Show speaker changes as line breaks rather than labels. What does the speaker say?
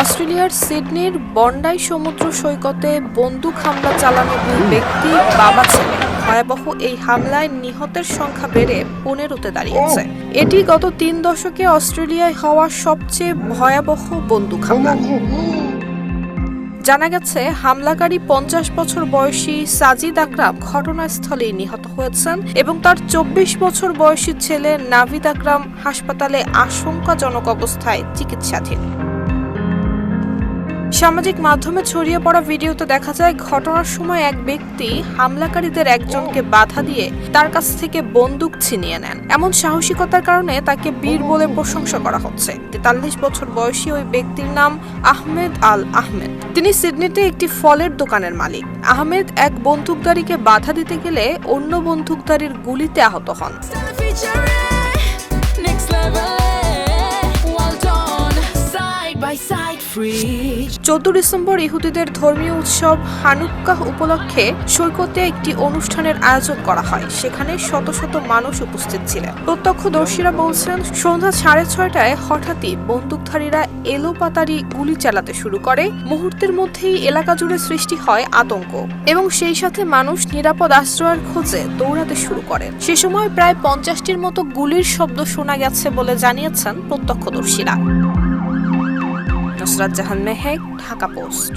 অস্ট্রেলিয়ার সিডনির বন্ডাই সমুদ্র সৈকতে বন্দুক হামলা চালানো দুই ব্যক্তি বাবা ছেলে। ভয়াবহ এই হামলায় নিহতের সংখ্যা বেড়ে 15-তে দাঁড়িয়েছে। এটি গত 3 দশকে অস্ট্রেলিয়ায় হওয়া সবচেয়ে ভয়াবহ বন্দুক হামলা। জানা গেছে, হামলাকারী 50 বছর বয়সী সাজিদ আকরাম ঘটনাস্থলেই নিহত হয়েছেন এবং তার 24 বছর বয়সী ছেলে নাভিদ আকরাম হাসপাতালে আশঙ্কাজনক অবস্থায় চিকিৎসাধীন। সামাজিক মাধ্যমে ছড়িয়ে পড়া ভিডিওতে দেখা যায়, ঘটনার সময় এক ব্যক্তি হামলাকারীদের একজনকে বাধা দিয়ে তার কাছ থেকে বন্দুক ছিনিয়ে নেন। এমন সাহসিকতার কারণে তাকে বীর বলে প্রশংসা করা হচ্ছে। 43 বছর বয়সী ওই ব্যক্তির নাম আহমেদ আল আহমেদ। তিনি সিডনিতে একটি ফলের দোকানের মালিক। আহমেদ এক বন্দুকধারীকে বাধা দিতে গেলে অন্য বন্দুকধারীর গুলিতে আহত হন। 14 ডিসেম্বর ইহুদিদের ধর্মীয় উৎসব হানুক্কাহ উপলক্ষে সৈকতে একটি অনুষ্ঠানের আয়োজন করা হয়। সেখানে শত শত মানুষ উপস্থিত ছিলেন। প্রত্যক্ষদর্শীরা বলছেন, সন্ধ্যা 6:30টায় হঠাৎই বন্দুকধারীরা এলোপাতাড়ি গুলি চালাতে শুরু করে। মুহূর্তের মধ্যেই এলাকা জুড়ে সৃষ্টি হয় আতঙ্ক এবং সেই সাথে মানুষ নিরাপদ আশ্রয়ের খোঁজে দৌড়াতে শুরু করেন। সে সময় প্রায় 50টির মতো গুলির শব্দ শোনা গেছে বলে জানিয়েছেন প্রত্যক্ষদর্শীরা। নুসরাত জাহান মেহেক, ঢাকা পোস্ট।